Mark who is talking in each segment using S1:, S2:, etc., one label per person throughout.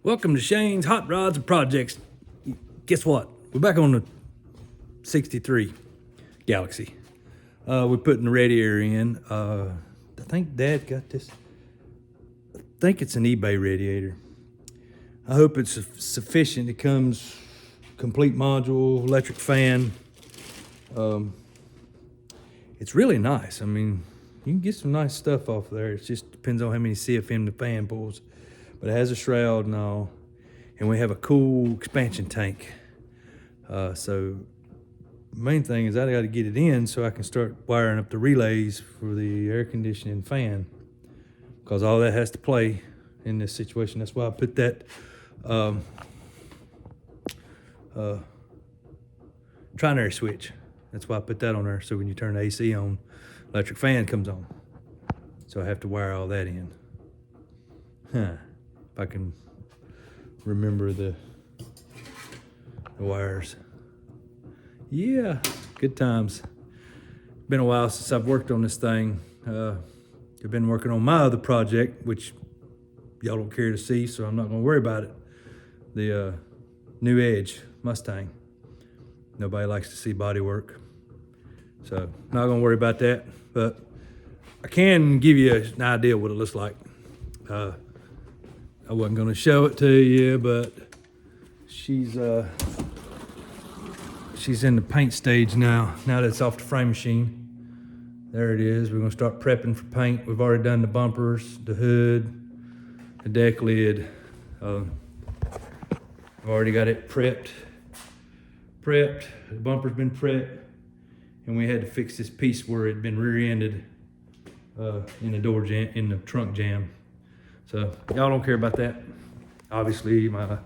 S1: Welcome to Shane's Hot Rods and Projects. Guess what? We're back on the 63 Galaxy. We're putting the radiator in. I think Dad got this. I think it's an eBay radiator. I hope it's sufficient. It comes complete module, electric fan. It's really nice. I mean, you can get some nice stuff off there. It just depends on how many CFM the fan pulls. But it has a shroud and all. And we have a cool expansion tank. So the main thing is I got to get it in so I can start wiring up the relays for the air conditioning fan. Because all that has to play in this situation. That's why I put that trinary switch. That's why I put that on there. So when you turn the AC on, electric fan comes on. So I have to wire all that in. If I can remember the wires. Yeah, good times. Been a while since I've worked on this thing. I've been working on my other project, which y'all don't care to see, so I'm not gonna worry about it. The New Edge Mustang. Nobody likes to see body work. So not gonna worry about that, but I can give you an idea what it looks like. I wasn't gonna show it to you, but she's in the paint stage now. Now that it's off the frame machine. There it is. We're gonna start prepping for paint. We've already done the bumpers, the hood, the deck lid. I've already got it prepped. The bumper's been prepped. And we had to fix this piece where it'd been rear-ended in the door jam, in the trunk jam. So y'all don't care about that. Obviously my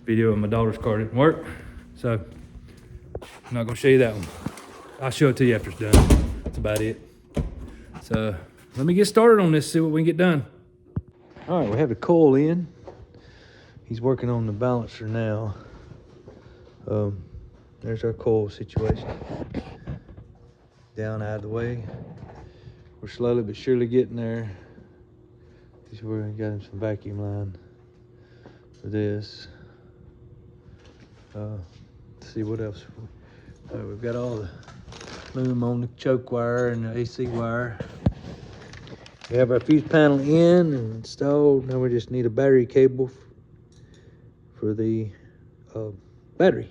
S1: video of my daughter's car didn't work. So I'm not gonna show you that one. I'll show it to you after it's done. That's about it. So let me get started on this, see what we can get done. All right, we have the coil in. He's working on the balancer now. There's our coil situation. Down out of the way. We're slowly but surely getting there. This is where we got him some vacuum line for this. Let's see what else. We've got all the loom on the choke wire and the AC wire. We have our fuse panel in and installed. Now we just need a battery cable for the battery.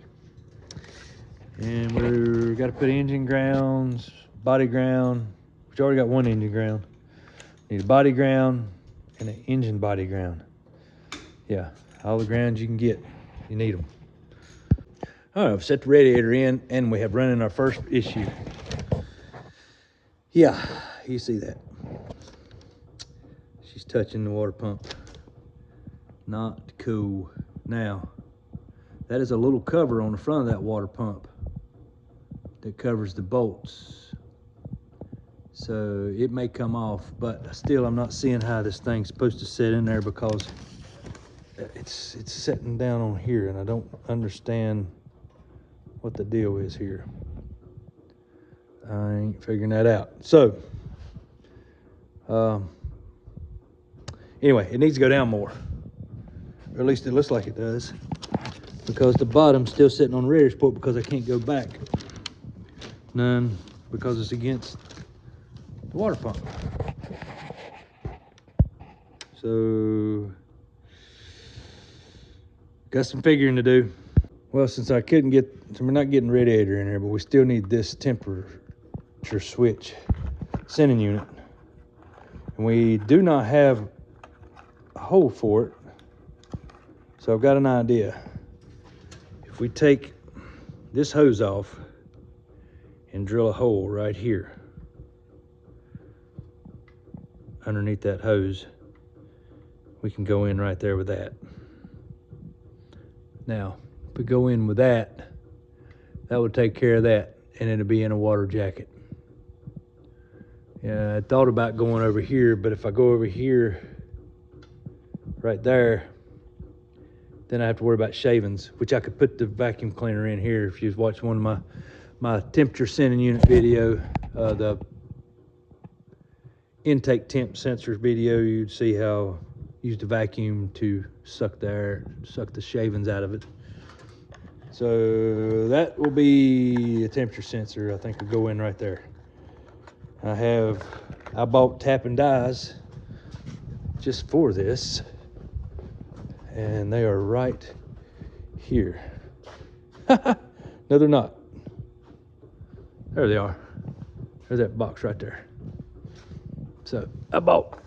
S1: And we're got to put engine grounds, body ground. We've already got one engine ground. Need a body ground and an engine body ground. Yeah, all the grounds you can get, you need them. All right, I've set the radiator in and we have running our first issue. Yeah, you see that. She's touching the water pump. Not cool. Now, that is a little cover on the front of that water pump that covers the bolts. So it may come off, but still I'm not seeing how this thing's supposed to sit in there because it's sitting down on here and I don't understand what the deal is here. I ain't figuring that out. So, anyway, it needs to go down more. Or at least it looks like it does. Because the bottom's still sitting on the radiator support because I can't go back. None, because it's against the water pump. So, got some figuring to do. Well, since I couldn't get, so we're not getting radiator in there, but we still need this temperature switch sending unit. And we do not have a hole for it. So I've got an idea. If we take this hose off and drill a hole right here underneath that hose, we can go in right there with that. Now, if we go in with that, that would take care of that and it'll be in a water jacket. Yeah, I thought about going over here, but if I go over here, right there, then I have to worry about shavings, which I could put the vacuum cleaner in here. If you've watched one of my temperature sending unit video, the intake temp sensors video, you'd see how used a vacuum to suck the shavings out of it. So that will be a temperature sensor. I think will go in right there. I bought tapping dies just for this, and they are right here. No, they're not. There they are. There's that box right there. So I bought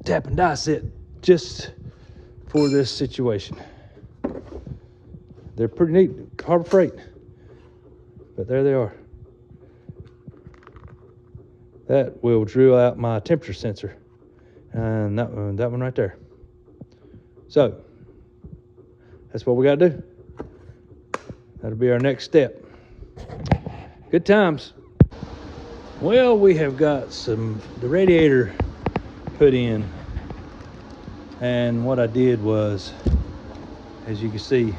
S1: tap and die set just for this situation. They're pretty neat, Harbor Freight, but there they are. That will drill out my temperature sensor, and that one right there. So that's what we got to do. That'll be our next step. Good times. Well, we have got the radiator put in, and what I did was, as you can see,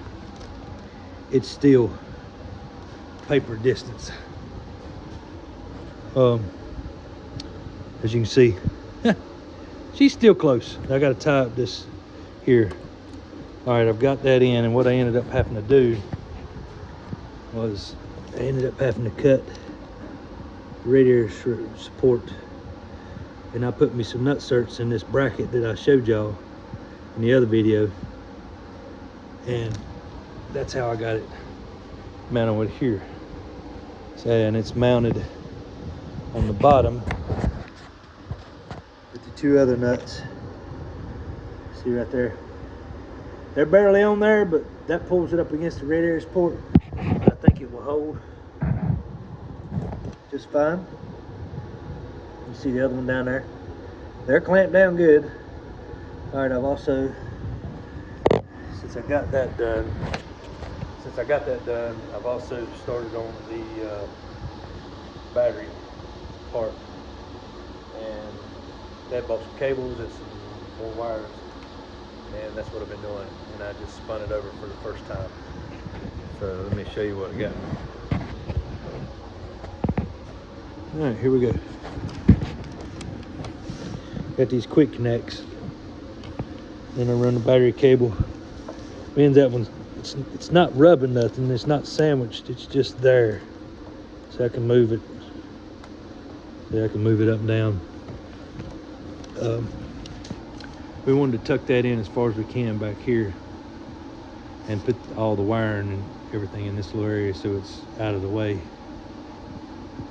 S1: it's still paper distance. As you can see, she's still close. I got to tie up this here. All right, I've got that in, and what I ended up having to do was I ended up having to cut the radiator support, and I put me some nut certs in this bracket that I showed y'all in the other video, and that's how I got it mounted with here. So, and it's mounted on the bottom with the two other nuts. See right there? They're barely on there, but that pulls it up against the radiator support. I think it will hold just fine. You see the other one down there? They're clamped down good. All right, I've also, since I got that done, I've also started on the battery part, and that bought some cables and some more wires, and that's what I've been doing, and I just spun it over for the first time. So let me show you what I got. All right, here we go. Got these quick connects. Then I run the battery cable. Means that one, it's not rubbing nothing. It's not sandwiched. It's just there, so I can move it. So I can move it up and down. We wanted to tuck that in as far as we can back here, and put all the wiring and everything in this little area so it's out of the way.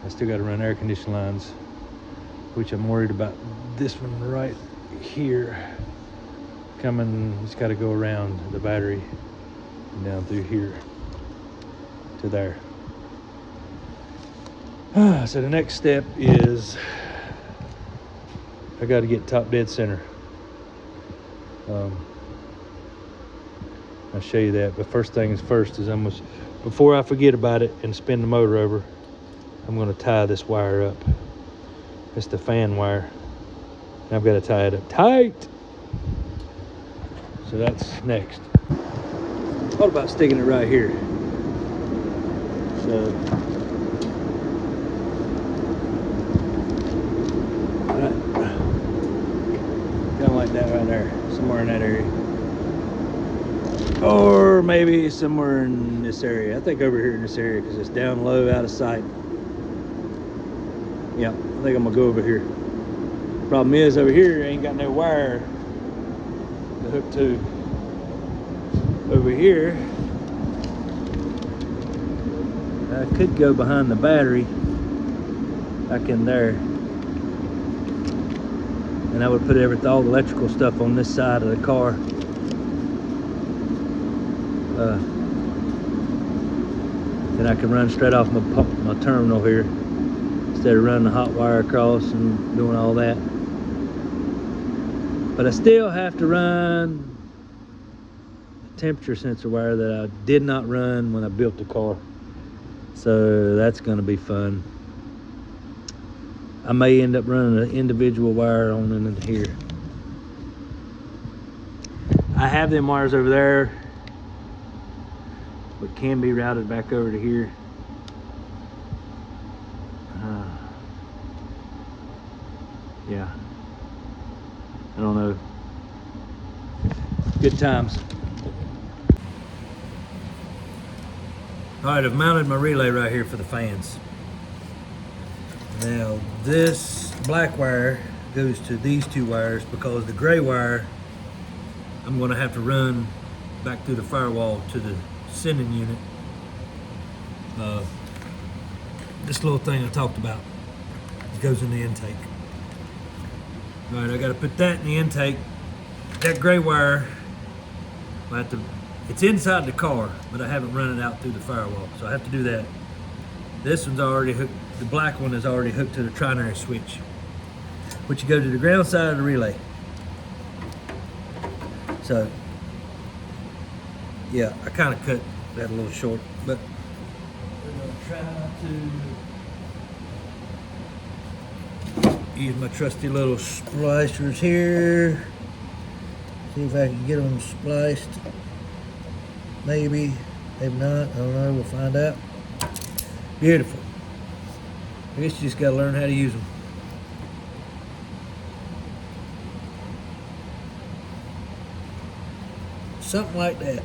S1: I still got to run air conditioning lines, which I'm worried about this one right here coming. It's got to go around the battery and down through here to there. So the next step is I got to get top dead center. I'll show you that, but first thing is first is before I forget about it and spin the motor over, I'm going to tie this wire up. It's the fan wire. I've got to tie it up tight. So that's next. What about sticking it right here? So, kind of like that right there, somewhere in that area. Or maybe somewhere in this area. I think over here in this area, because it's down low, out of sight. Yeah, I think I'm gonna go over here. Problem is, over here ain't got no wire to hook to. Over here, I could go behind the battery, back in there, and I would put all the electrical stuff on this side of the car. Then I can run straight off my terminal here, instead of running the hot wire across and doing all that. But I still have to run the temperature sensor wire that I did not run when I built the car. So that's going to be fun. I may end up running an individual wire on into here. I have them wires over there, but can be routed back over to here. Yeah. I don't know. Good times. All right, I've mounted my relay right here for the fans. Now this black wire goes to these two wires because the gray wire I'm going to have to run back through the firewall to the sending unit. This little thing I talked about goes in the intake. All right, I got to put that in the intake. That gray wire, I have to, it's inside the car, but I haven't run it out through the firewall, so I have to do that. This one's already hooked, the black one is already hooked to the trinary switch, which you go to the ground side of the relay. So, yeah, I kind of cut that a little short, but we're going to try to use my trusty little splicers here. See if I can get them spliced. Maybe, maybe not, I don't know, we'll find out. Beautiful. I guess you just got to learn how to use them. Something like that.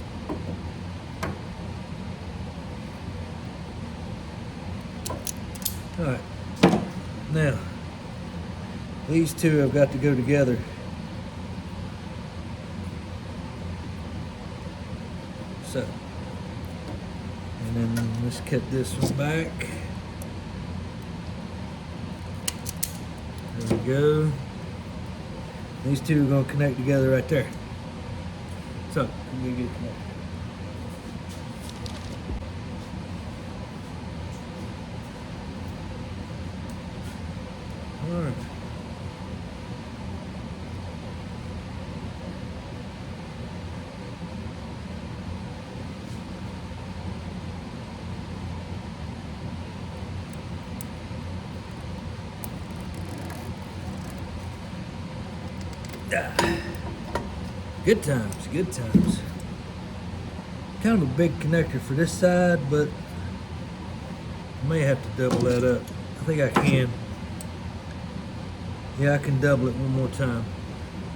S1: All right. Now, these two have got to go together. So, and then let's cut this one back. There we go. These two are going to connect together right there. So, let me get it connected. All right. Good times, good times. Kind of a big connector for this side, but I may have to double that up. I think I can. Yeah, I can double it one more time.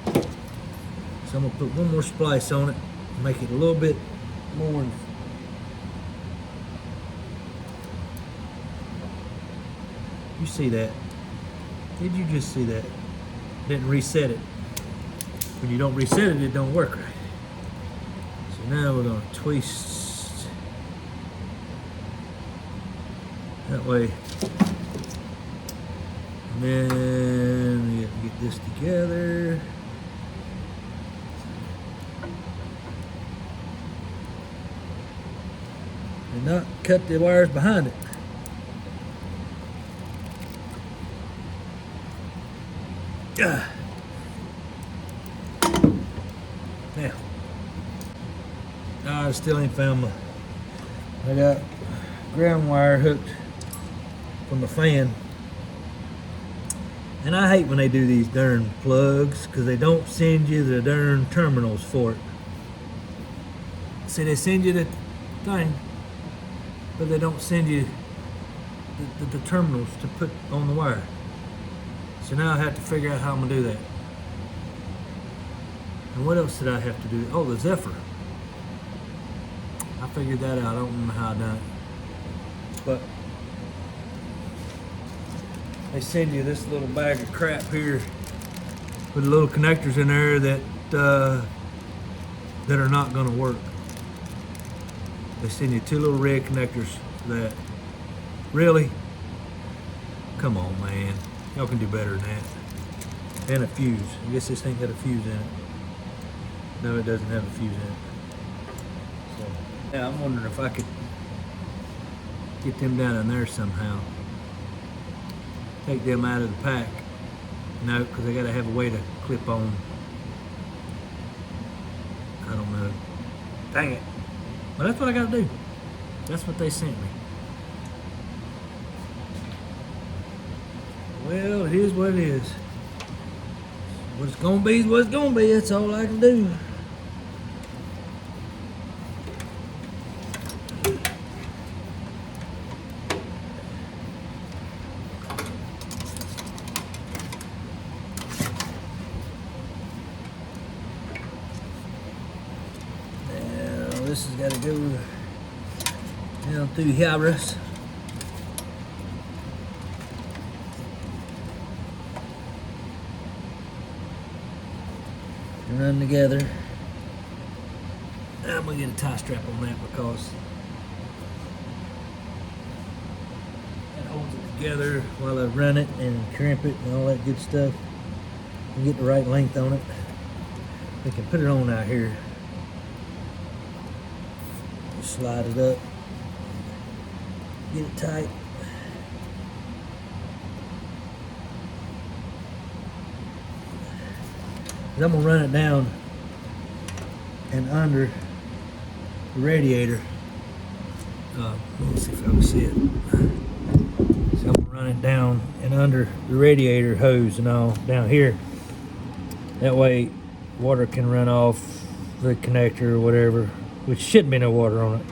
S1: So I'm gonna put one more splice on it, make it a little bit more. You see that? Did you just see that? Didn't reset it. When you don't reset it, it don't work right. So now we're gonna twist that way. And then we have to get this together. And not cut the wires behind it. Yeah. Now, I still ain't found my, I got ground wire hooked from the fan. And I hate when they do these darn plugs because they don't send you the darn terminals for it. See, they send you the thing, but they don't send you the terminals to put on the wire. So now I have to figure out how I'm gonna do that. And what else did I have to do? Oh, the Zephyr. I figured that out. I don't know how I done it. But they send you this little bag of crap here with little connectors in there that that are not gonna work. They send you two little red connectors for that. Really? Come on, man. Y'all can do better than that. And a fuse. I guess this thing got a fuse in it. No, it doesn't have a fuse in it. So, yeah, I'm wondering if I could get them down in there somehow. Take them out of the pack. No, because I gotta have a way to clip on. I don't know. Dang it. But that's what I gotta do. That's what they sent me. Well, it is what it is. What it's gonna be is what it's gonna be. That's all I can do.
S2: this has got to go down through here. And run together. I'm gonna get a tie strap on that because that holds it together while I run it and crimp it and all that good stuff. And get the right length on it. We can put it on out here. Just slide it up. Get it tight. I'm gonna run it down and under the radiator. Let's see if I can see it. So I'm gonna run it down and under the radiator hose and all down here. That way water can run off the connector or whatever, which shouldn't be no water on it.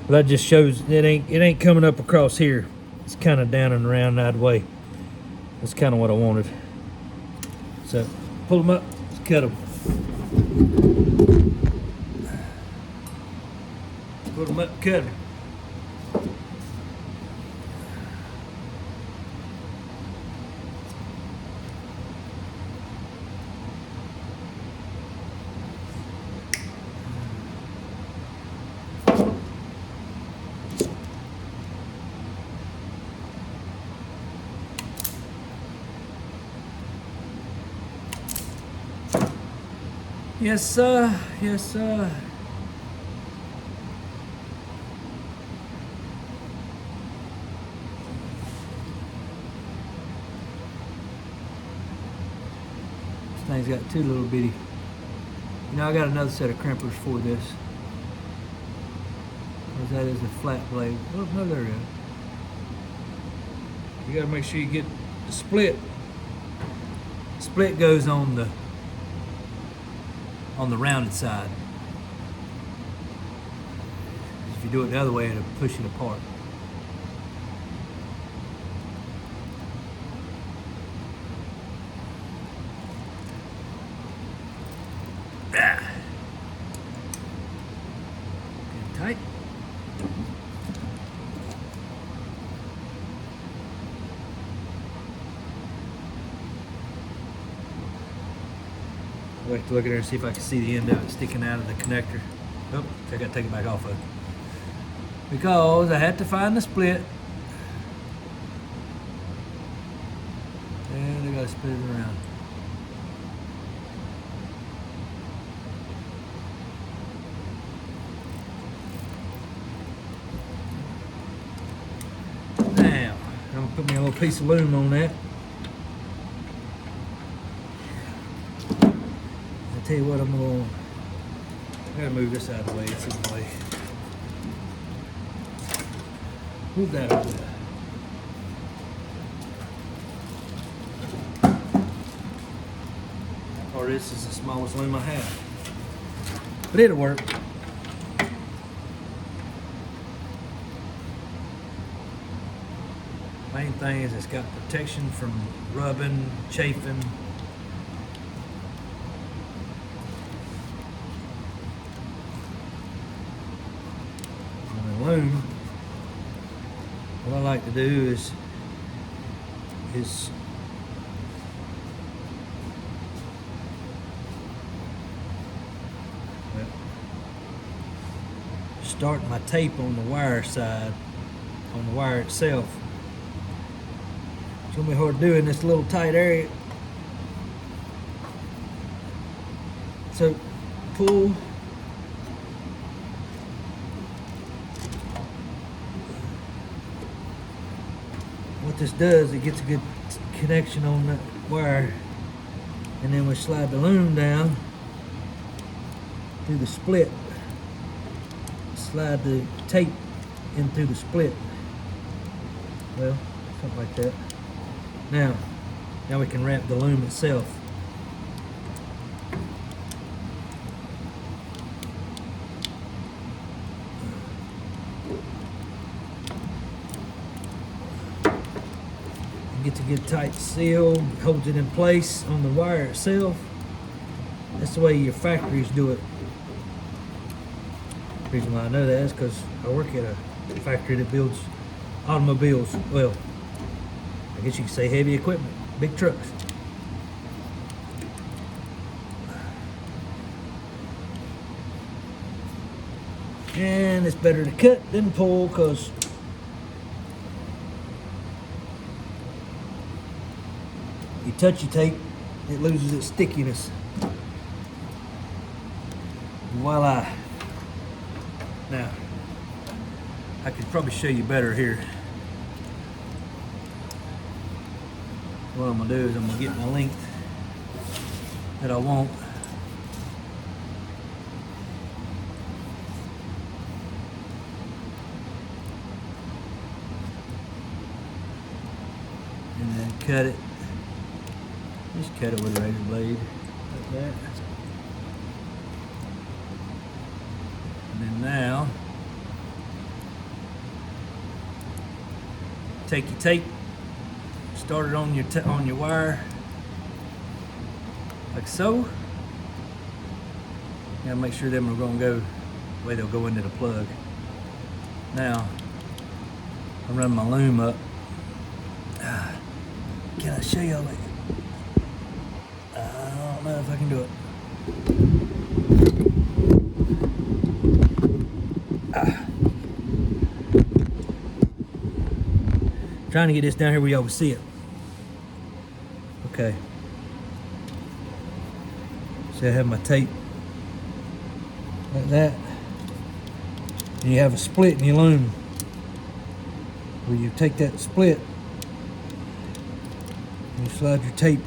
S2: But that just shows it ain't coming up across here. It's kind of down and around that way. That's kind of what I wanted. So pull them up, let's cut them. Pull them up, cut them. Yes, sir. Yes, sir. This thing's got two little bitty. You know, I got another set of crimpers for this. Because that is a flat blade. Oh, no, there it is. You gotta make sure you get the split. The split goes on the rounded side. If you do it the other way, it'll push it apart. Get tight. I'll have to look at her and see if I can see the end of it sticking out of the connector. Oh, I gotta take it back off of it. Because I had to find the split. And I gotta split it around. Now, I'm gonna put me a little piece of loom on that. Tell you what, I gotta move this out of the way. It's in the way. Move that over there. Or this is the smallest loom I have, but it'll work. Main thing is it's got protection from rubbing, chafing. Loom, what I like to do is start my tape on the wire side, on the wire itself. It's gonna be hard to do in this little tight area. So pull. What this does, it gets a good connection on that wire, and then we slide the loom down through the split, slide the tape in through the split. Well, something like that. Now we can wrap the loom itself. Gets a good tight seal, holds it in place on the wire itself. That's the way your factories do it. The reason why I know that is because I work at a factory that builds automobiles. Well, I guess you could say heavy equipment, big trucks. And it's better to cut than pull because you touch your tape, it loses its stickiness. Voila. Now, I could probably show you better here. What I'm gonna do is I'm gonna get my length that I want. And then cut it. Just cut it with a razor blade, like that. And then now, take your tape, start it on your wire, like so. You gotta make sure them are gonna go the way they'll go into the plug. Now, I'm running my loom up. Can I show y'all it? I don't know if I can do it. Trying to get this down here where y'all can see it. Okay. So I have my tape like that. And you have a split in your loom where you take that split and you slide your tape.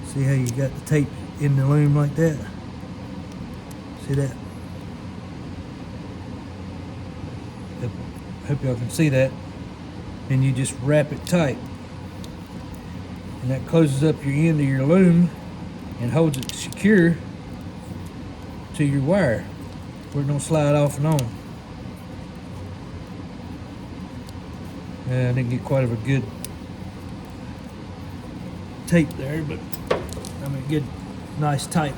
S2: See how you got the tape in the loom like that? See that? Hope y'all can see that. And you just wrap it tight. And that closes up your end of your loom and holds it secure to your wire where it don't slide off and on. I didn't get quite of a good tape there, but I mean good, nice tight.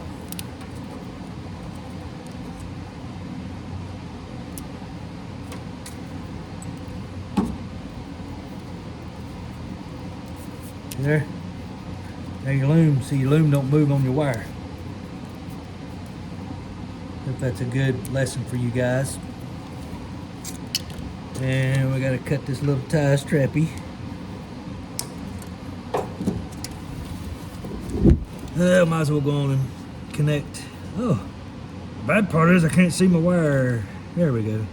S2: There. Now your loom, see your loom don't move on your wire. Hope that's a good lesson for you guys. And we gotta cut this little tie strappy. Might as well go on and connect. Oh, the bad part is I can't see my wire. There we go.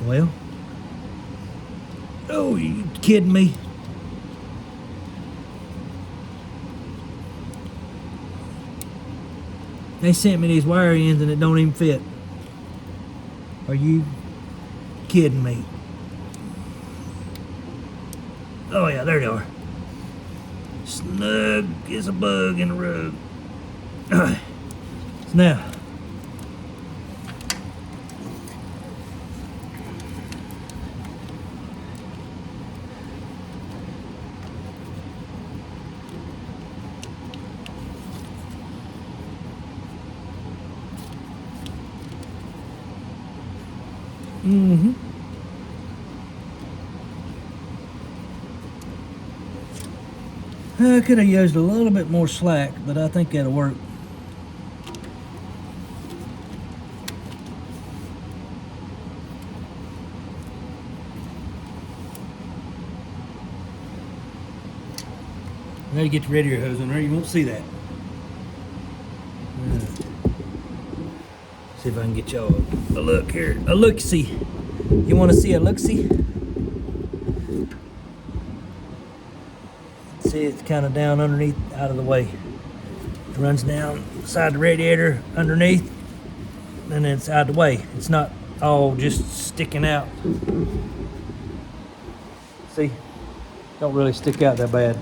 S2: Well, oh, you kidding me? They sent me these wire ends and it don't even fit. Are you kidding me? Oh yeah, there they are. Snug as a bug in the rug. So now, I could have used a little bit more slack, but I think that'll work. Now you get your radiator hose in there, you won't see that. See if I can get y'all a look here. A look-see. You want to see a look-see? See, it's kind of down underneath, out of the way. It runs down beside the radiator underneath, and it's out of the way. It's not all just sticking out. See, don't really stick out that bad.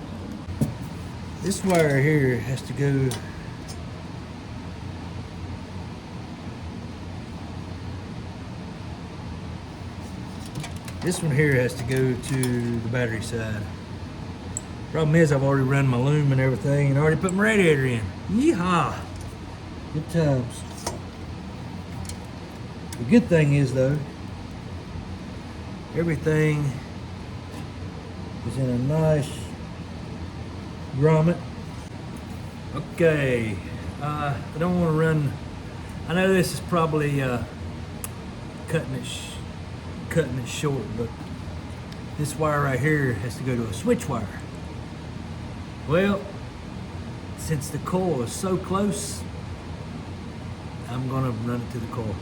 S2: This wire here has to go this one here has to go to the battery side. Problem is, I've already run my loom and everything and already put my radiator in. Yeehaw! Good times. The good thing is, though, everything is in a nice grommet. Okay, I don't want to run. I know this is probably cutting it short, but this wire right here has to go to a switch wire. Well, since the coil is so close, I'm gonna run it to the coil.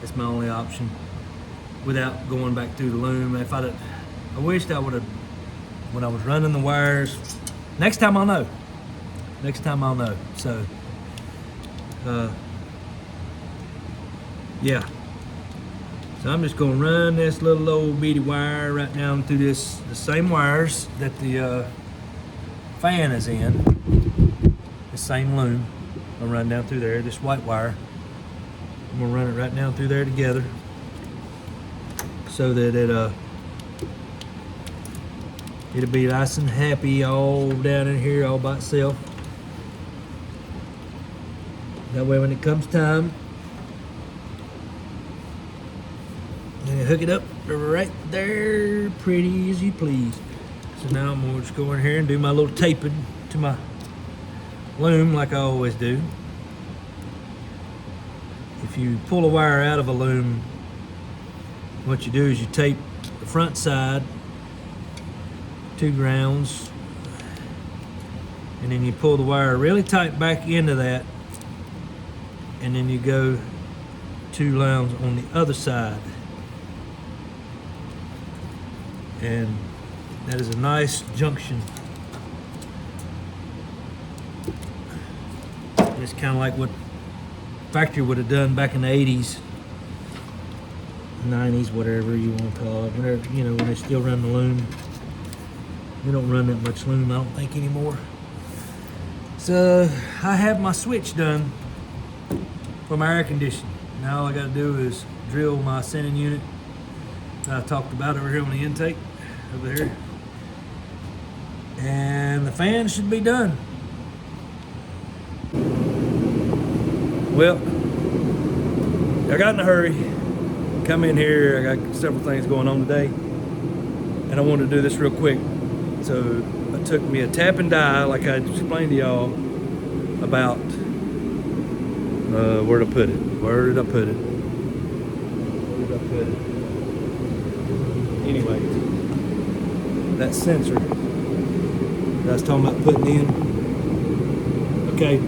S2: That's my only option without going back through the loom. I wished I would have, when I was running the wires. Next time I'll know. So, yeah. So I'm just gonna run this little old beady wire right down through the same wires that the fan is in. The same loom. I'll run down through there, this white wire. I'm gonna run it right down through there together so that it'll be nice and happy all down in here all by itself. That way when it comes time, and hook it up right there, pretty as you please. So now I'm gonna just go in here and do my little taping to my loom like I always do. If you pull a wire out of a loom, what you do is you tape the front side 2 grounds, and then you pull the wire really tight back into that, and then you go 2 rounds on the other side. And that is a nice junction. It's kind of like what factory would have done back in the 80s, 90s, whatever you want to call it. Whenever, you know, when they still run the loom. We don't run that much loom, I don't think, anymore. So I have my switch done for my air conditioning. Now all I got to do is drill my sending unit that I talked about over here on the intake, over here. And the fan should be done. Well, I got in a hurry. Come in here, I got several things going on today, and I wanted to do this real quick. So I took me a tap and die, like I explained to y'all about, where did I put it? Anyway, that sensor that I was talking about putting in. Okay,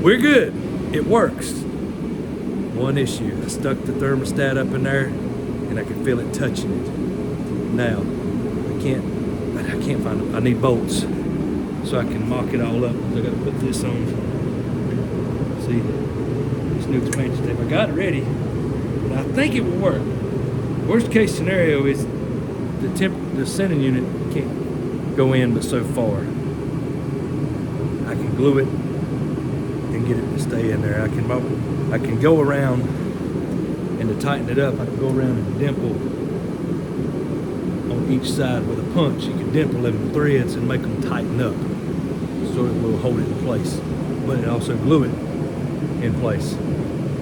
S2: we're good. It works. One issue, I stuck the thermostat up in there and I could feel it touching it. Now, I can't find them. I need bolts so I can mock it all up. I gotta put this on. See, this new expansion tape. I got it ready, and I think it will work. Worst case scenario is the sending unit can't go in but so far. I can glue it and get it to stay in there. I can go around, and to tighten it up, I can go around and dimple on each side with a punch. You can dimple them threads and make them tighten up so it will hold it in place, but it also glue it in place.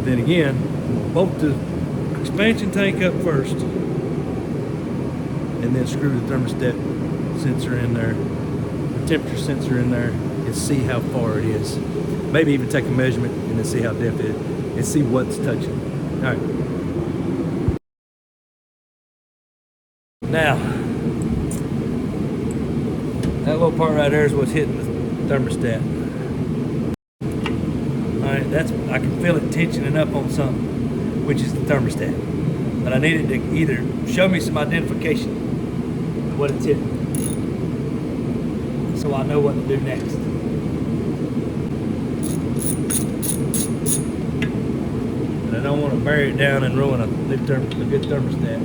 S2: Then again, bolt the expansion tank up first, and then screw the thermostat sensor in there, the temperature sensor in there, and see how far it is. Maybe even take a measurement and then see how depth it is, and see what's touching. All right. Now, that little part right there is what's hitting the thermostat. All right, I can feel it tensioning up on something, which is the thermostat. But I needed to either show me some identification of what it's hitting, so I know what to do next. And I don't want to bury it down and ruin a good thermostat.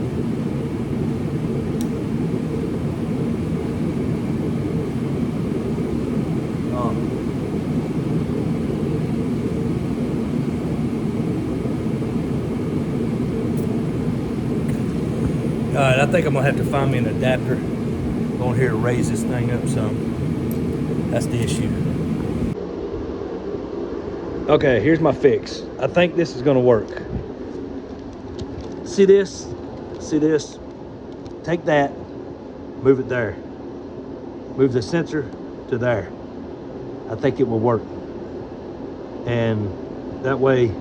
S2: Alright, I think I'm gonna have to find me an adapter. Going here to raise this thing up some. That's the issue. Okay, here's my fix. I think this is gonna work. See this? See this? Take that, move it there. Move the sensor to there. I think it will work. And that way,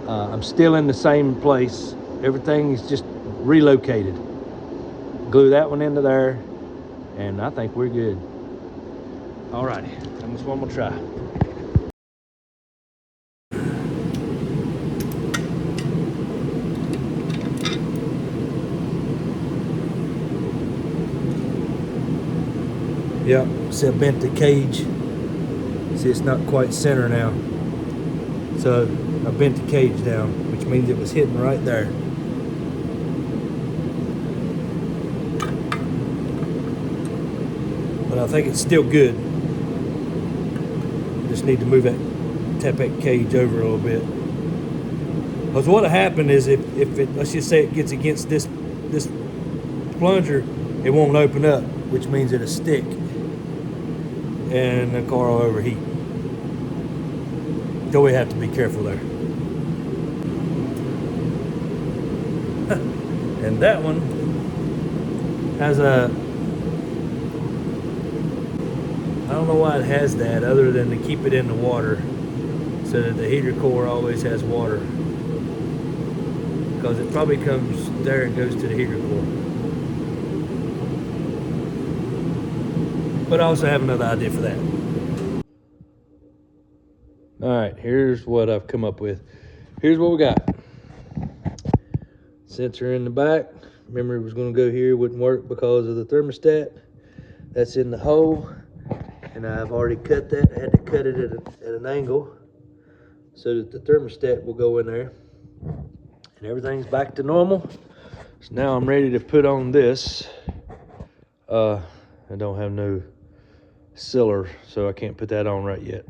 S2: I'm still in the same place. Everything is just relocated. Glue that one into there, and I think we're good. Alrighty, that's one more try. Yep, see I bent the cage. See, it's not quite center now. So I bent the cage down, which means it was hitting right there. But I think it's still good. Just need to move that, tap that cage over a little bit. Because what'll happen is if it, let's just say it gets against this plunger, it won't open up, which means it'll stick and the car will overheat. So we have to be careful there. And that one has a, I don't know why it has that other than to keep it in the water so that the heater core always has water. Because it probably comes there and goes to the heater core. But I also have another idea for that. All right, here's what I've come up with. Here's what we got. Sensor in the back. Remember it was gonna go here, wouldn't work because of the thermostat. That's in the hole. And I've already cut that. I had to cut it at an angle so that the thermostat will go in there. And everything's back to normal. So now I'm ready to put on this. I don't have no sealer, so I can't put that on right yet.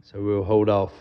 S2: So we'll hold off.